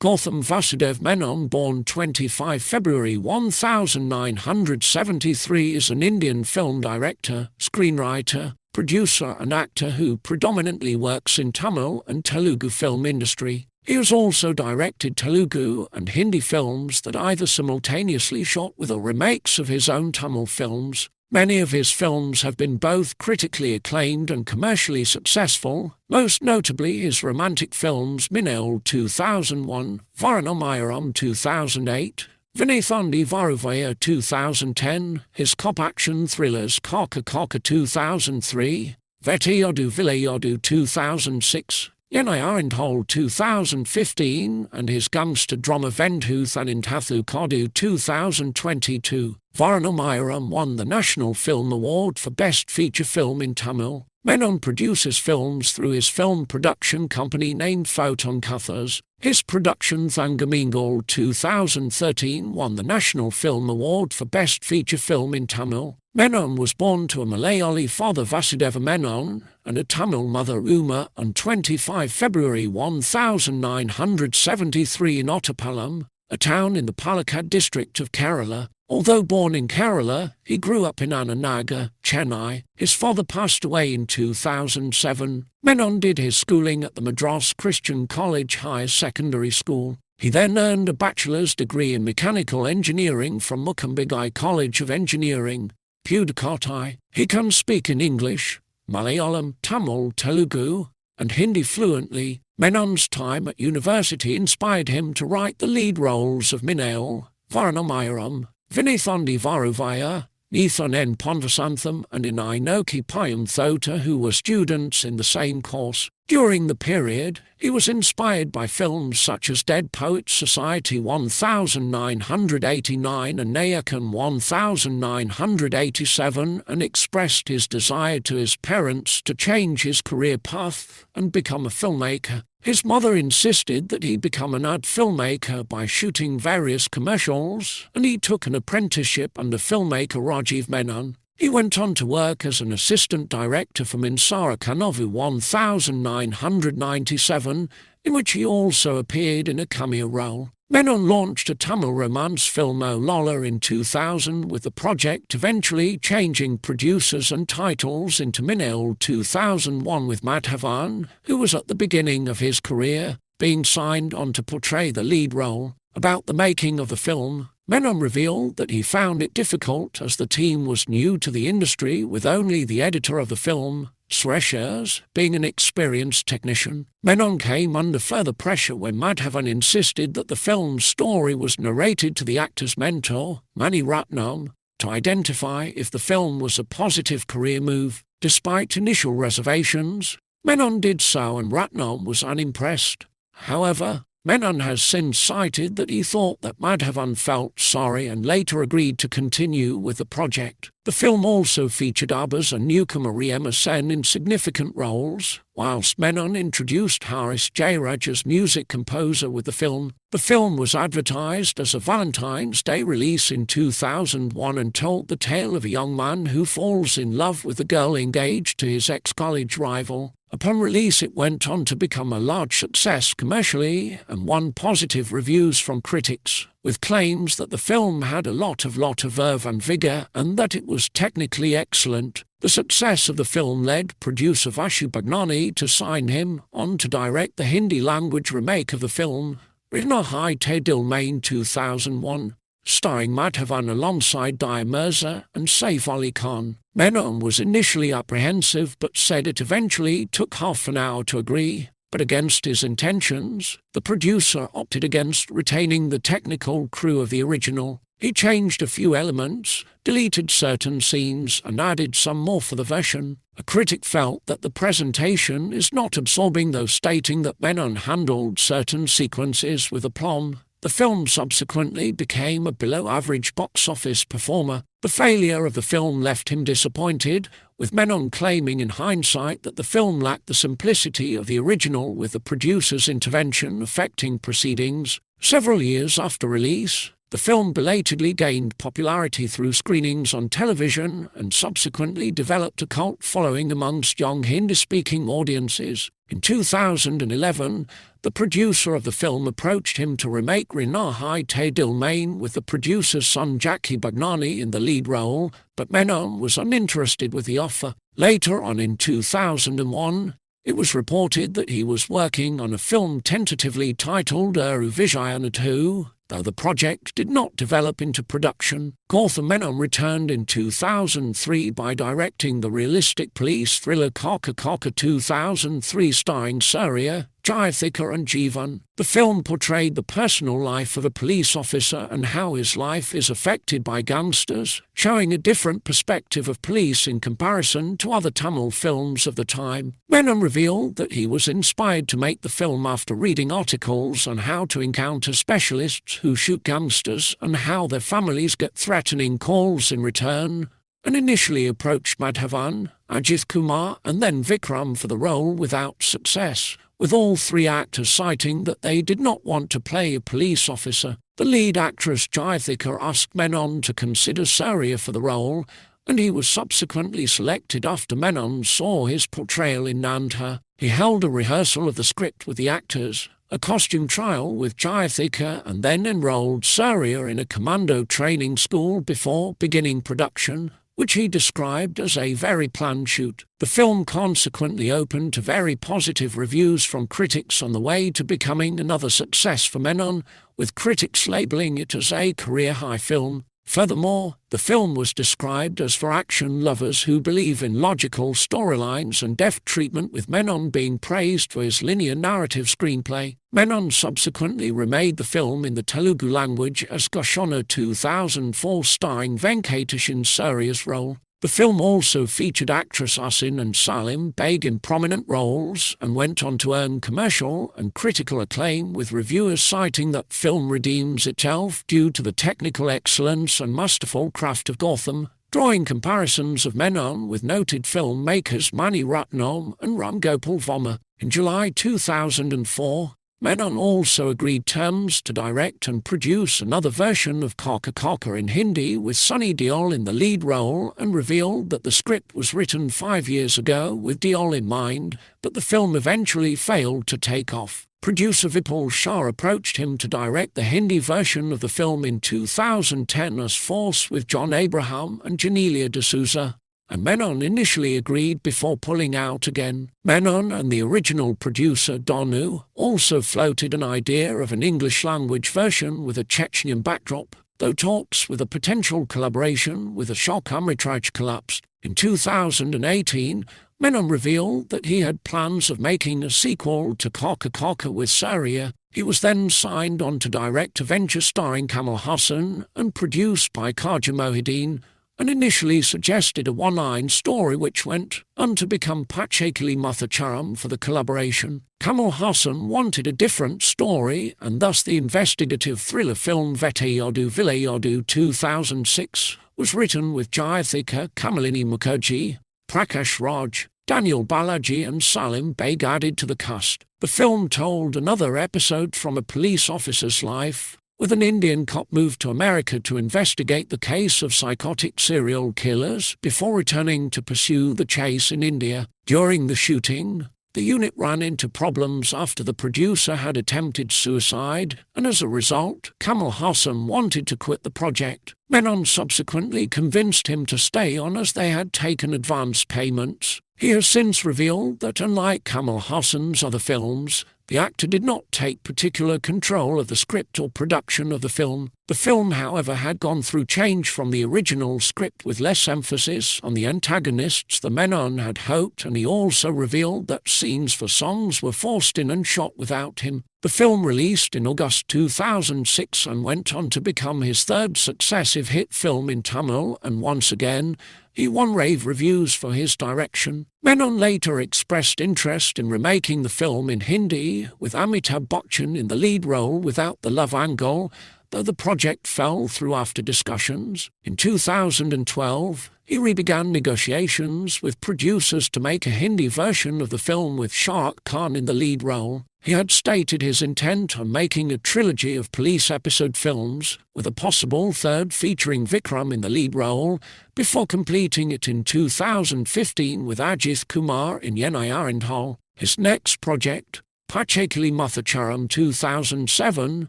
Gautham Vasudev Menon, born 25 February 1973, is an Indian film director, screenwriter, producer and actor who predominantly works in Tamil and Telugu film industry. He has also directed Telugu and Hindi films that either simultaneously shot with or remakes of his own Tamil films. Many of his films have been both critically acclaimed and commercially successful, most notably his romantic films Minnail 2001, Varunamayaram 2008, Vinithandi Varuvaya 2010, his cop action thrillers Kaka Kaka 2003, Vettiyodu Vilayodu 2006, Yenayarindhole 2015, and his gangster drama Vendhu Thanintathu Kodu 2022. Varunamayaram won the National Film Award for Best Feature Film in Tamil. Menon produces films through his film production company named Photon Kathas. His production Thangamingal 2013 won the National Film Award for Best Feature Film in Tamil. Menon was born to a Malayali father Vasudev Menon and a Tamil mother Uma on 25 February 1973 in Ottapalam, a town in the Palakkad district of Kerala. Although born in Kerala, he grew up in Ananagar, Chennai. His father passed away in 2007. Menon did his schooling at the Madras Christian College Higher Secondary School. He then earned a bachelor's degree in mechanical engineering from Mukkambigai College of Engineering, Pudukkottai. He can speak in English, Malayalam, Tamil, Telugu, and Hindi fluently. Menon's time at university inspired him to write the lead roles of Minnail, Varunamayaram, Vinithandi Varuvaya, Nithan N. Ponvasantham, and Inainoki Payam Thota, who were students in the same course. During the period, he was inspired by films such as Dead Poets Society 1989 and Nayakan 1987, and expressed his desire to his parents to change his career path and become a filmmaker. His mother insisted that he become an ad filmmaker by shooting various commercials, and he took an apprenticeship under filmmaker Rajiv Menon. He went on to work as an assistant director for Minsara Kanavu 1997, in which he also appeared in a cameo role. Menon launched a Tamil romance film O Lola in 2000, with the project eventually changing producers and titles into Minnail 2001, with Madhavan, who was at the beginning of his career, being signed on to portray the lead role. About the making of the film, Menon revealed that he found it difficult as the team was new to the industry, with only the editor of the film, Suresh, being an experienced technician. Menon came under further pressure when Madhavan insisted that the film's story was narrated to the actor's mentor, Mani Ratnam, to identify if the film was a positive career move. Despite initial reservations, Menon did so and Ratnam was unimpressed. However, Menon has since cited that he thought that Madhavan felt sorry and later agreed to continue with the project. The film also featured Abbas and newcomer Rema Sen in significant roles, whilst Menon introduced Haris Jairaj as music composer with the film. The film was advertised as a Valentine's Day release in 2001 and told the tale of a young man who falls in love with a girl engaged to his ex-college rival. Upon release, it went on to become a large success commercially and won positive reviews from critics, with claims that the film had a lot of verve and vigour and that it was technically excellent. The success of the film led producer Vasu Bagnani to sign him on to direct the Hindi-language remake of the film, Rihna Hai Te Dil Mein 2001. Starring Madhavan alongside Dia Mirza and Saif Ali Khan. Menon was initially apprehensive but said it eventually took half an hour to agree, but against his intentions, the producer opted against retaining the technical crew of the original. He changed a few elements, deleted certain scenes and added some more for the version. A critic felt that the presentation is not absorbing, though stating that Menon handled certain sequences with aplomb. The film subsequently became a below-average box office performer. The failure of the film left him disappointed, with Menon claiming in hindsight that the film lacked the simplicity of the original, with the producer's intervention affecting proceedings. Several years after release, The film belatedly gained popularity through screenings on television and subsequently developed a cult following amongst young Hindi-speaking audiences. In 2011, the producer of the film approached him to remake Rina Hai Te Dil Mein with the producer's son Jackie Bagnani in the lead role, but Menon was uninterested with the offer. Later on in 2001, it was reported that he was working on a film tentatively titled Uru Vijayana 2, though the project did not develop into production. Gautham Menon returned in 2003 by directing the realistic police thriller Kaka Kaka 2003 starring Surya, Jyothika and Jeevan. The film portrayed the personal life of a police officer and how his life is affected by gangsters, showing a different perspective of police in comparison to other Tamil films of the time. Menon revealed that he was inspired to make the film after reading articles on how to encounter specialists who shoot gangsters and how their families get threatening calls in return, and initially approached Madhavan, Ajith Kumar and then Vikram for the role without success, with all three actors citing that they did not want to play a police officer. The lead actress Jyothika asked Menon to consider Surya for the role, and he was subsequently selected after Menon saw his portrayal in Nandha. He held a rehearsal of the script with the actors, a costume trial with Jyothika, and then enrolled Surya in a commando training school before beginning production, which he described as a very planned shoot. The film consequently opened to very positive reviews from critics on the way to becoming another success for Menon, with critics labelling it as a career-high film. Furthermore, the film was described as for action lovers who believe in logical storylines and deft treatment, with Menon being praised for his linear narrative screenplay. Menon subsequently remade the film in the Telugu language as Ghosana 2004 starring Venkatesh in Surya's role. The film also featured actress Asin and Salim Beg in prominent roles and went on to earn commercial and critical acclaim, with reviewers citing that film redeems itself due to the technical excellence and masterful craft of Gautham, drawing comparisons of Menon with noted filmmakers Mani Ratnam and Ram Gopal Varma. In July 2004, Menon also agreed terms to direct and produce another version of Kaka Kaka in Hindi with Sunny Deol in the lead role, and revealed that the script was written 5 years ago with Deol in mind, but the film eventually failed to take off. Producer Vipul Shah approached him to direct the Hindi version of the film in 2010 as Force with John Abraham and Janelia D'Souza, and Menon initially agreed before pulling out again. Menon and the original producer Donu also floated an idea of an English-language version with a Chechnyan backdrop, though talks with a potential collaboration with Ashok Amritraj collapsed. In 2018, Menon revealed that he had plans of making a sequel to Kaka Kaka with Surya. He was then signed on to direct a venture starring Kamal Haasan and produced by Khaja Mohideen, and initially suggested a one-line story which went on to become Pachekali Mathacharam for the collaboration. Kamal Haasan wanted a different story, and thus the investigative thriller film Vettayodu Vilayodu 2006 was written with Jyothika, Kamalini Mukherjee, Prakash Raj, Daniel Balaji and Salim Beg added to the cast. The film told another episode from a police officer's life, with an Indian cop moved to America to investigate the case of psychotic serial killers before returning to pursue the chase in India. During the shooting, the unit ran into problems after the producer had attempted suicide, and as a result, Kamal Haasan wanted to quit the project. Menon subsequently convinced him to stay on as they had taken advance payments. He has since revealed that unlike Kamal Haasan's other films, the actor did not take particular control of the script or production of the film. The film, however, had gone through change from the original script with less emphasis on the antagonists than Menon had hoped, and he also revealed that scenes for songs were forced in and shot without him. The film released in August 2006 and went on to become his third successive hit film in Tamil, and once again, he won rave reviews for his direction. Menon later expressed interest in remaking the film in Hindi, with Amitabh Bachchan in the lead role without the love angle, though the project fell through after discussions. In 2012, he re-began negotiations with producers to make a Hindi version of the film with Shah Rukh Khan in the lead role. He had stated his intent on making a trilogy of police episode films, with a possible third featuring Vikram in the lead role, before completing it in 2015 with Ajith Kumar in Yenai Arindhal. His next project, Pachekili Muthacharam 2007,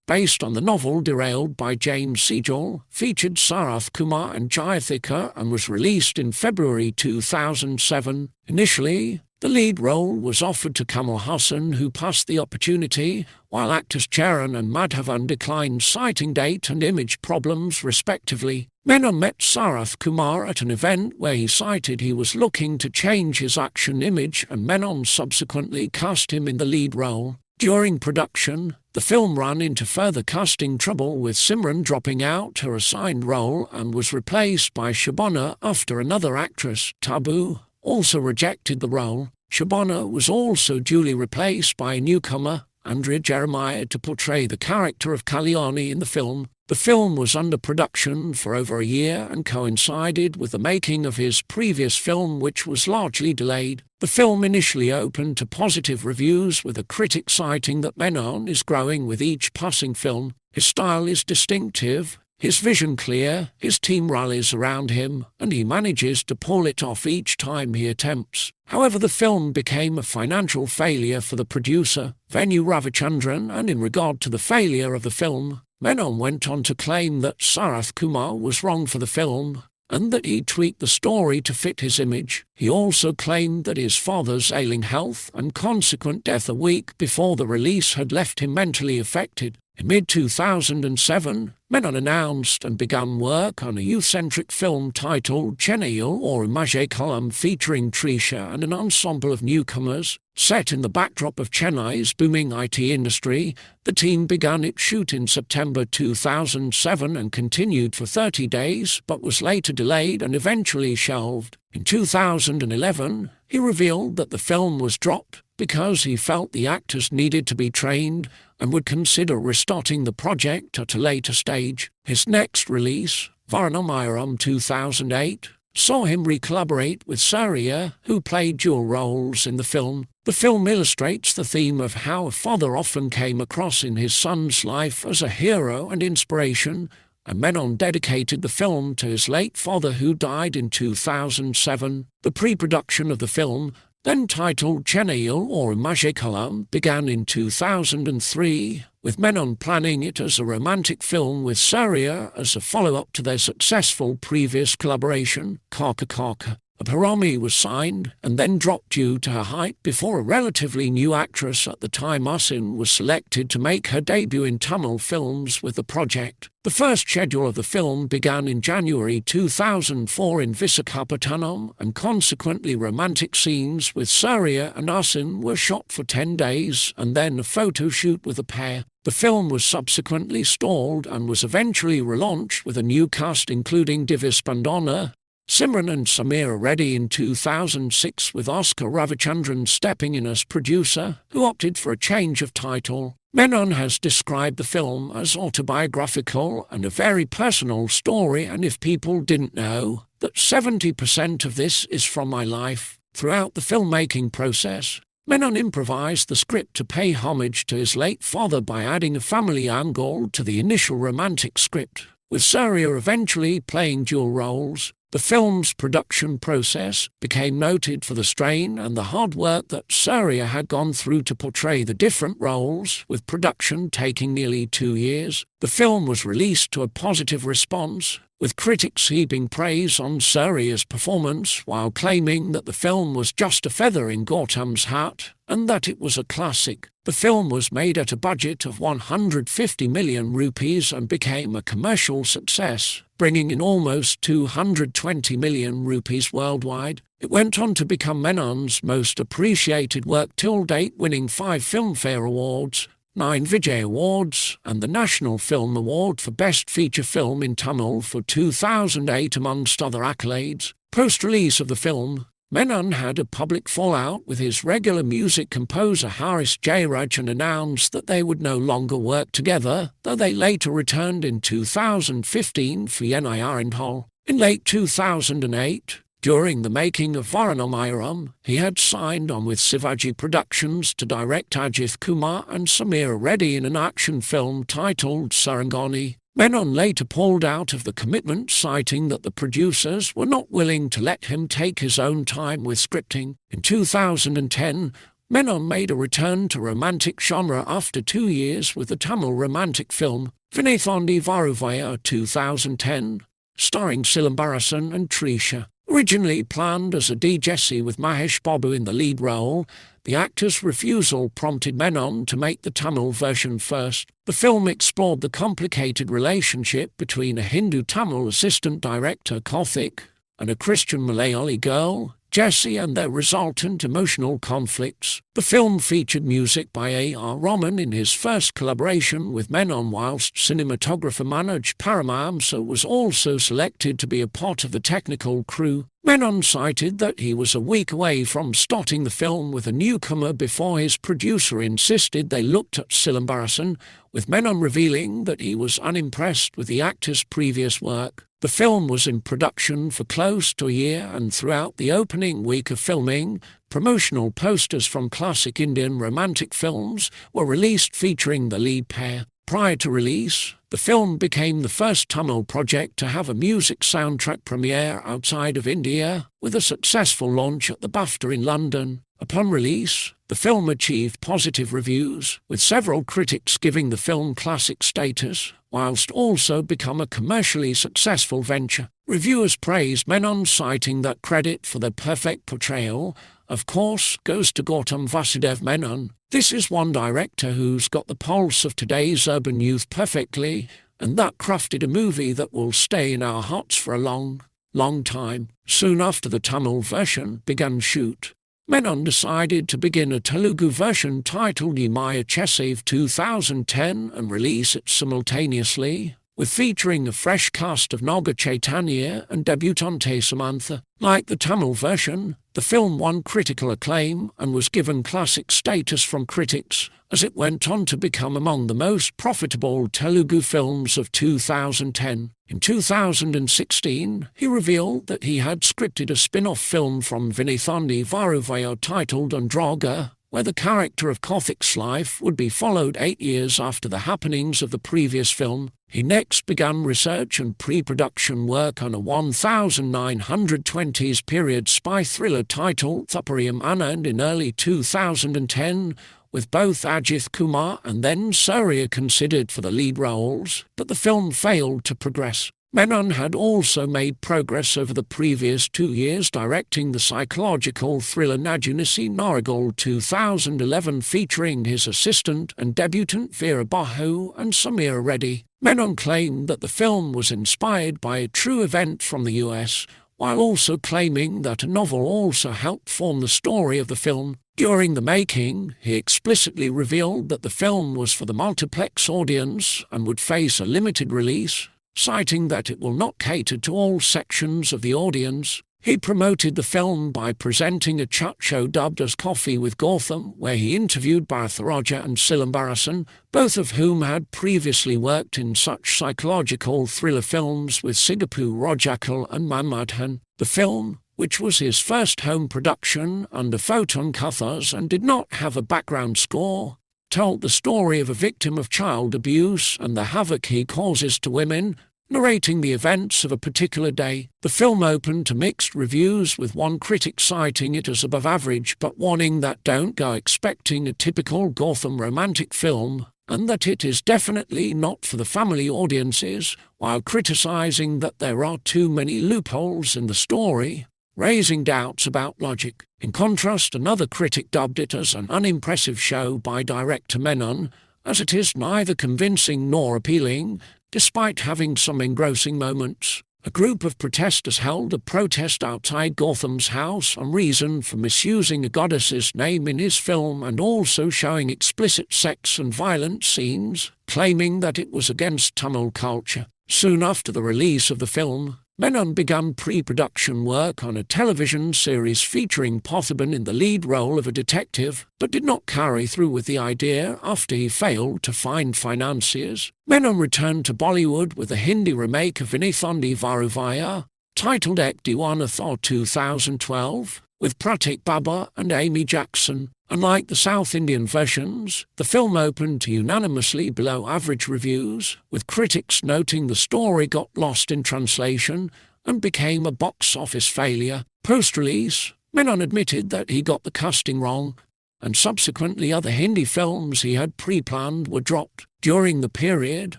based on the novel Derailed by James Sejal, featured Sarath Kumar and Jayathika and was released in February 2007. Initially, the lead role was offered to Kamal Haasan, who passed the opportunity, while actors Charan and Madhavan declined, citing date and image problems respectively. Menon met Sarath Kumar at an event where he cited he was looking to change his action image, and Menon subsequently cast him in the lead role. During production, the film ran into further casting trouble, with Simran dropping out her assigned role and was replaced by Shabana after another actress, Tabu, also rejected the role. Shabana was also duly replaced by a newcomer, Andrea Jeremiah, to portray the character of Kalyani in the film. The film was under production for over a year and coincided with the making of his previous film, which was largely delayed. The film initially opened to positive reviews, with a critic citing that Menon is growing with each passing film. His style is distinctive, his vision clear, his team rallies around him, and he manages to pull it off each time he attempts. However, the film became a financial failure for the producer, Venu Ravichandran, and in regard to the failure of the film, Menon went on to claim that Sarath Kumar was wrong for the film, and that he tweaked the story to fit his image. He also claimed that his father's ailing health and consequent death a week before the release had left him mentally affected. In mid-2007, Menon announced and began work on a youth-centric film titled Chennaiil or Umajekalam, featuring Trisha and an ensemble of newcomers. Set in the backdrop of Chennai's booming IT industry, the team began its shoot in September 2007 and continued for 30 days, but was later delayed and eventually shelved. In 2011, he revealed that the film was dropped because he felt the actors needed to be trained and would consider restarting the project at a later stage. His next release, Varnamayaram 2008, saw him recollaborate with Surya, who played dual roles in the film. The film illustrates the theme of how a father often came across in his son's life as a hero and inspiration, and Menon dedicated the film to his late father, who died in 2007. The pre-production of the film, then titled Chennaiil or Umajekalam, began in 2003, with Menon planning it as a romantic film with Surya as a follow-up to their successful previous collaboration, Kaka Kaka. Abharami was signed and then dropped due to her height before a relatively new actress at the time, Asin, was selected to make her debut in Tamil films with the project. The first schedule of the film began in January 2004 in Visakhapatnam, and consequently romantic scenes with Surya and Asin were shot for 10 days and then a photo shoot with the pair. The film was subsequently stalled and was eventually relaunched with a new cast including Divya Spandana, Simran and Samira Reddy in 2006, with Oscar Ravichandran stepping in as producer, who opted for a change of title. Menon has described the film as autobiographical and a very personal story, and if people didn't know, that 70% of this is from my life. Throughout the filmmaking process, Menon improvised the script to pay homage to his late father by adding a family angle to the initial romantic script, with Surya eventually playing dual roles. The film's production process became noted for the strain and the hard work that Surya had gone through to portray the different roles, with production taking nearly 2 years. The film was released to a positive response, with critics heaping praise on Surya's performance while claiming that the film was just a feather in Gautam's hat and that it was a classic. The film was made at a budget of 150 million rupees and became a commercial success, bringing in almost 220 million rupees worldwide. It went on to become Menon's most appreciated work till date, winning 5 Filmfare Awards, 9 Vijay Awards, and the National Film Award for Best Feature Film in Tamil for 2008, amongst other accolades. Post-release of the film, Menon had a public fallout with his regular music composer Haris Jayaraj and announced that they would no longer work together, though they later returned in 2015 for Yenai Arindhal. In late 2008, During the making of Varanamayaram, he had signed on with Shivaji Productions to direct Ajith Kumar and Samir Reddy in an action film titled Sarangani. Menon later pulled out of the commitment, citing that the producers were not willing to let him take his own time with scripting. In 2010, Menon made a return to romantic genre after 2 years with the Tamil romantic film Vinithondi Varuvaya 2010, starring Silambarasan and Trisha. Originally planned as a D-Jesse with Mahesh Babu in the lead role, the actor's refusal prompted Menon to make the Tamil version first. The film explored the complicated relationship between a Hindu Tamil assistant director Karthik and a Christian Malayali girl, Jessie, and their resultant emotional conflicts. The film featured music by A.R. Rahman in his first collaboration with Menon, whilst cinematographer Manoj Paramamsa was also selected to be a part of the technical crew. Menon cited that he was a week away from starting the film with a newcomer before his producer insisted they looked at Silambarasan, with Menon revealing that he was unimpressed with the actor's previous work. The film was in production for close to a year, and throughout the opening week of filming, promotional posters from classic Indian romantic films were released featuring the lead pair. Prior to release, the film became the first Tamil project to have a music soundtrack premiere outside of India, with a successful launch at the BAFTA in London. Upon release, the film achieved positive reviews, with several critics giving the film classic status, whilst also become a commercially successful venture. Reviewers praised Menon, citing that credit for their perfect portrayal, of course, goes to Gautham Vasudev Menon. This is one director who's got the pulse of today's urban youth perfectly, and that crafted a movie that will stay in our hearts for a long, long time. Soon after the Tamil version began shoot, Menon decided to begin a Telugu version titled Yemaya Chesave 2010 and release it simultaneously, with featuring a fresh cast of Naga Chaitanya and debutante Samantha. Like the Tamil version, the film won critical acclaim and was given classic status from critics, as it went on to become among the most profitable Telugu films of 2010. In 2016, he revealed that he had scripted a spin-off film from Vinithondi Varuvaya titled Andraga, where the character of Karthik's life would be followed 8 years after the happenings of the previous film. He next began research and pre-production work on a 1920s period spy thriller titled Thappariyam Anand in early 2010, with both Ajith Kumar and then Surya considered for the lead roles, but the film failed to progress. Menon had also made progress over the previous 2 years, directing the psychological thriller Najunisi Naragal 2011, featuring his assistant and debutant Veera Bahu and Samir Reddy. Menon claimed that the film was inspired by a true event from the US, while also claiming that a novel also helped form the story of the film. During the making, he explicitly revealed that the film was for the multiplex audience and would face a limited release, citing that it will not cater to all sections of the audience. He promoted the film by presenting a chat show dubbed as Coffee with Gautham, where he interviewed Bharataraja and Silambarasan, both of whom had previously worked in such psychological thriller films with Sigapu Rojakal and Manmadhan. The film, which was his first home production under Photon Kathas and did not have a background score, told the story of a victim of child abuse and the havoc he causes to women, narrating the events of a particular day. The film opened to mixed reviews, with one critic citing it as above average but warning that don't go expecting a typical Gautham romantic film, and that it is definitely not for the family audiences, while criticizing that there are too many loopholes in the story, raising doubts about logic. In contrast, another critic dubbed it as an unimpressive show by director Menon, as it is neither convincing nor appealing, despite having some engrossing moments. A group of protesters held a protest outside Gautham's house on reason for misusing a goddess's name in his film and also showing explicit sex and violent scenes, claiming that it was against Tamil culture. Soon after the release of the film, Menon began pre-production work on a television series featuring Parthiban in the lead role of a detective, but did not carry through with the idea after he failed to find financiers. Menon returned to Bollywood with a Hindi remake of Vinithondi Varuvaya, titled Ek Diwana Tha 2012, with Pratik Baba and Amy Jackson. Unlike the South Indian versions, the film opened to unanimously below-average reviews, with critics noting the story got lost in translation and became a box office failure. Post-release, Menon admitted that he got the casting wrong, and subsequently other Hindi films he had pre-planned were dropped. During the period,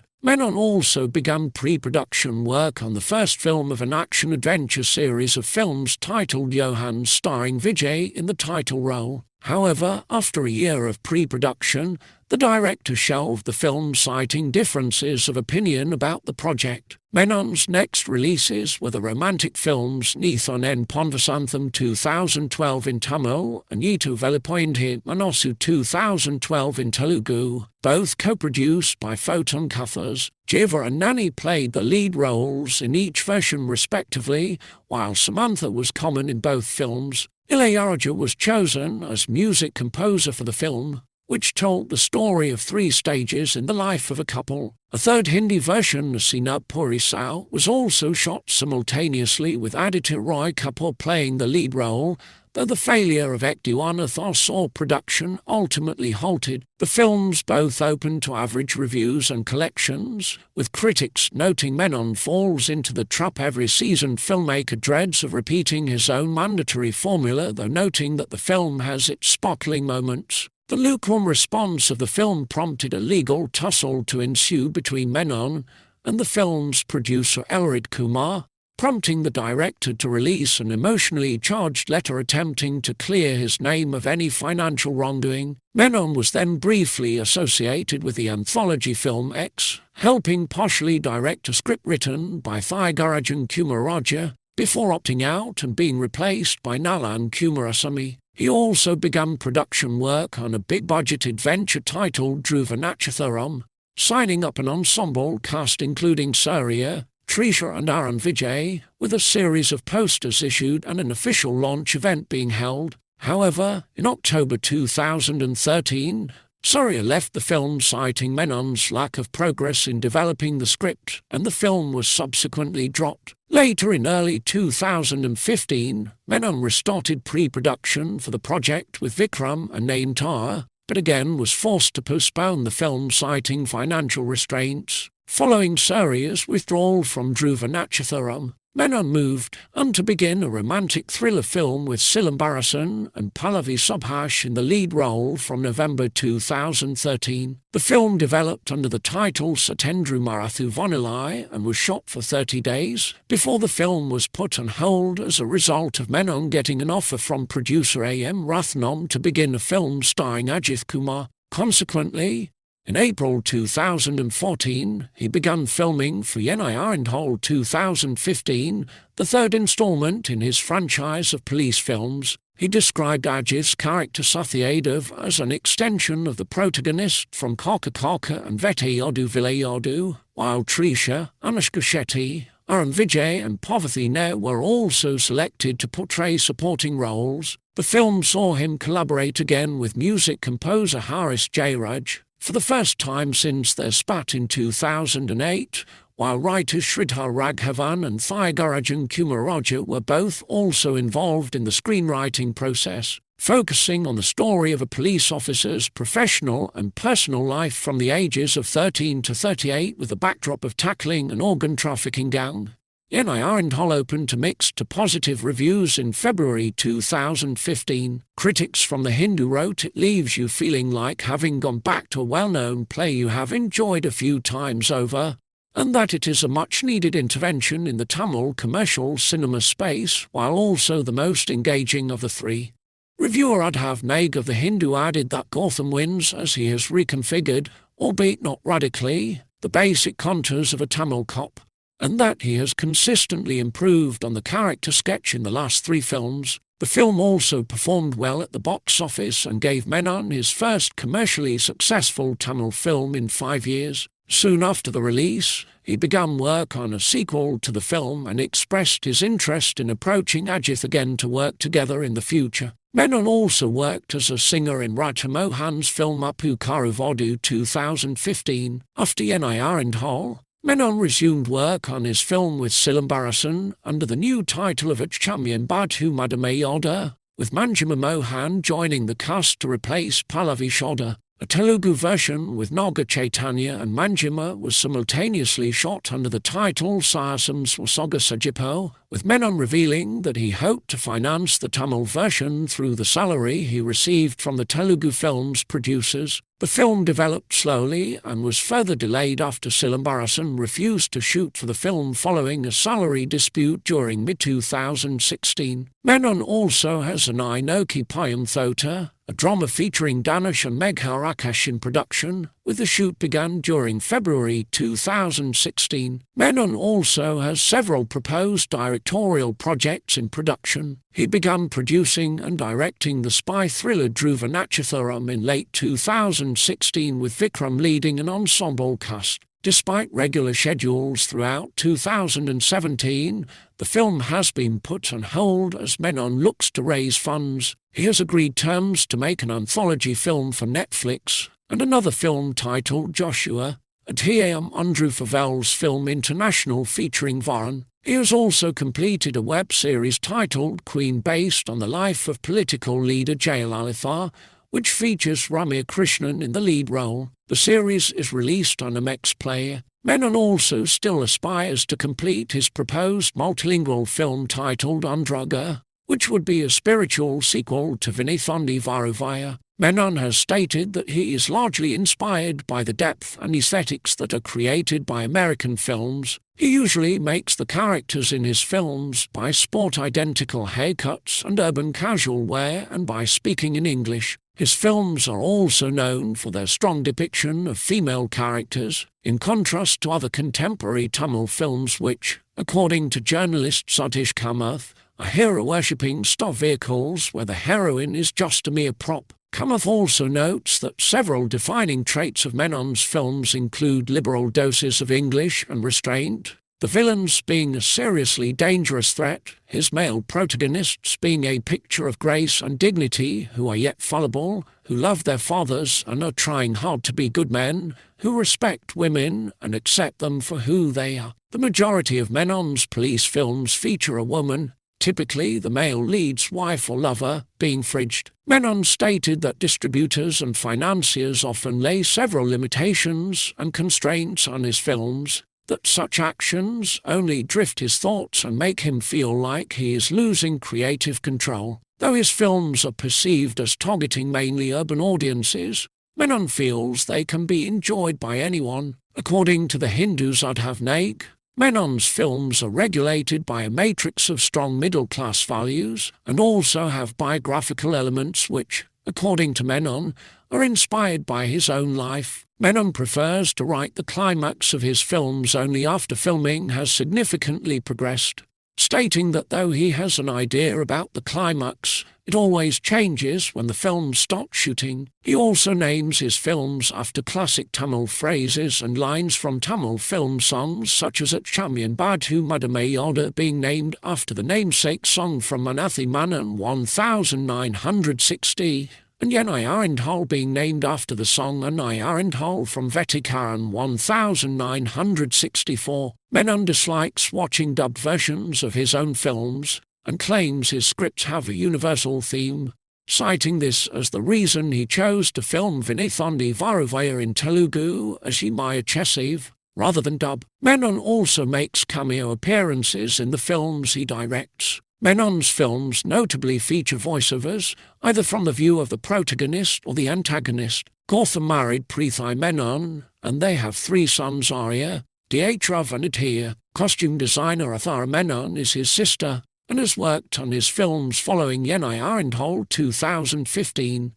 Menon also began pre-production work on the first film of an action-adventure series of films titled Johan, starring Vijay in the title role. However, after a year of pre-production, the director shelved the film, citing differences of opinion about the project. Menon's next releases were the romantic films Nithan En Ponvasantham 2012 in Tamil and Yitu Velipoyindi Manosu 2012 in Telugu, both co-produced by Photon Kathas. Jiva and Nani played the lead roles in each version respectively, while Samantha was common in both films. Ilayaraja was chosen as music composer for the film, which told the story of 3 stages in the life of a couple. A third Hindi version, Sinab Puri Sao, was also shot simultaneously with Aditya Roy Kapoor playing the lead role, though the failure of Ek Diwana Tha saw production ultimately halted. The films both opened to average reviews and collections, with critics noting Menon falls into the trap every seasoned filmmaker dreads of repeating his own mandatory formula, though noting that the film has its sparkling moments. The lukewarm response of the film prompted a legal tussle to ensue between Menon and the film's producer Elrid Kumar, prompting the director to release an emotionally charged letter attempting to clear his name of any financial wrongdoing. Menon was then briefly associated with the anthology film X, helping partially direct a script written by Thayagarajan Kumaraja, before opting out and being replaced by Nalan Kumarasamy. He also began production work on a big-budgeted venture titled Dhruva Natchatharam, signing up an ensemble cast including Surya, Trisha and Arun Vijay, with a series of posters issued and an official launch event being held. However, in October 2013, Surya left the film, citing Menon's lack of progress in developing the script, and the film was subsequently dropped. Later in early 2015, Menon restarted pre-production for the project with Vikram and Nayanthara, but again was forced to postpone the film, citing financial restraints. Following Surya's withdrawal from Dhruva Natchatharam, Menon moved on to begin a romantic thriller film with Silambarasan and Pallavi Subhash in the lead role from November 2013. The film developed under the title Satendru Marathu Vanilai and was shot for 30 days before the film was put on hold as a result of Menon getting an offer from producer A.M. Rathnam to begin a film starring Ajith Kumar. Consequently, in April 2014, he began filming for Yenai Arindhol 2015, the third installment in his franchise of police films. He described Ajith's character Sathyadev as an extension of the protagonist from Kaka Kaka and Vettayadu Vilayadu, while Trisha, Anushka Shetty, Arun Vijay and Pavathi Nair were also selected to portray supporting roles. The film saw him collaborate again with music composer Haris Jairaj, for the first time since their spat in 2008, while writers Sridhar Raghavan and Thayagarajan Kumaraja were both also involved in the screenwriting process, focusing on the story of a police officer's professional and personal life from the ages of 13 to 38 with the backdrop of tackling an organ trafficking gang. Yenai Arindhol opened to mixed to positive reviews in February 2015. Critics from The Hindu wrote it leaves you feeling like having gone back to a well-known play you have enjoyed a few times over, and that it is a much-needed intervention in the Tamil commercial cinema space, while also the most engaging of the 3. Reviewer Adhav Nag of The Hindu added that Gautham wins as he has reconfigured, albeit not radically, the basic contours of a Tamil cop, and that he has consistently improved on the character sketch in the last 3 films. The film also performed well at the box office and gave Menon his first commercially successful Tamil film in 5 years. Soon after the release, he began work on a sequel to the film and expressed his interest in approaching Ajith again to work together in the future. Menon also worked as a singer in Raja Mohan's film Appu Karu Vodu 2015. After Yenai Arindhol, Menon resumed work on his film with Silambarasan under the new title of Chamyan Badhu Madamayoda, with Manjima Mohan joining the cast to replace Pallavi Shodha. A Telugu version with Naga Chaitanya and Manjima was simultaneously shot under the title Sahasam Swasoga Sajipo, with Menon revealing that he hoped to finance the Tamil version through the salary he received from the Telugu film's producers. The film developed slowly and was further delayed after Silambarasan refused to shoot for the film following a salary dispute during mid-2016. Menon also has an Inoki Payam Thota, a drama featuring Danush and Megha Rakesh in production, with the shoot began during February 2016. Menon also has several proposed directorial projects in production. He began producing and directing the spy thriller Dhruva Natchatharam in late 2016 with Vikram leading an ensemble cast. Despite regular schedules throughout 2017, the film has been put on hold as Menon looks to raise funds. He has agreed terms to make an anthology film for Netflix and another film titled Joshua, a T.A.M. Andrew Favell's film International featuring Varun. He has also completed a web series titled Queen based on the life of political leader Jayalalitha, which features Ramya Krishnan in the lead role. The series is released on MX Player. Menon also still aspires to complete his proposed multilingual film titled Andraga, which would be a spiritual sequel to Vinithandi Varuvaya. Menon has stated that he is largely inspired by the depth and aesthetics that are created by American films. He usually makes the characters in his films by sport-identical haircuts and urban casual wear and by speaking in English. His films are also known for their strong depiction of female characters, in contrast to other contemporary Tamil films which, according to journalist Satish Kamath, are hero-worshipping stock vehicles where the heroine is just a mere prop. Kamath also notes that several defining traits of Menon's films include liberal doses of English and restraint, the villains being a seriously dangerous threat, his male protagonists being a picture of grace and dignity who are yet fallible, who love their fathers and are trying hard to be good men, who respect women and accept them for who they are. The majority of Menon's police films feature a woman, typically the male lead's wife or lover, being fridged. Menon stated that distributors and financiers often lay several limitations and constraints on his films, that such actions only drift his thoughts and make him feel like he is losing creative control. Though his films are perceived as targeting mainly urban audiences, Menon feels they can be enjoyed by anyone. According to the Hindu Zudhav Naik, Menon's films are regulated by a matrix of strong middle-class values and also have biographical elements which, according to Menon, are inspired by his own life. Menon prefers to write the climax of his films only after filming has significantly progressed, stating that though he has an idea about the climax, it always changes when the film stops shooting. He also names his films after classic Tamil phrases and lines from Tamil film songs such as At Chamyan Badhu Madamayoda being named after the namesake song from Manathi Manan 1960, and Yenai Arindhal being named after the song Anai Arindhal from Vetikaran 1964. Menon dislikes watching dubbed versions of his own films and claims his scripts have a universal theme, citing this as the reason he chose to film Vinithandi Varuvaya in Telugu as Maya Chesav, rather than dub. Menon also makes cameo appearances in the films he directs. Menon's films notably feature voiceovers, either from the view of the protagonist or the antagonist. Gautham married Preethai Menon, and they have 3 sons Arya, Dietrav and Adhir. Costume designer Athara Menon is his sister, and has worked on his films following Yenai Arindhal 2015.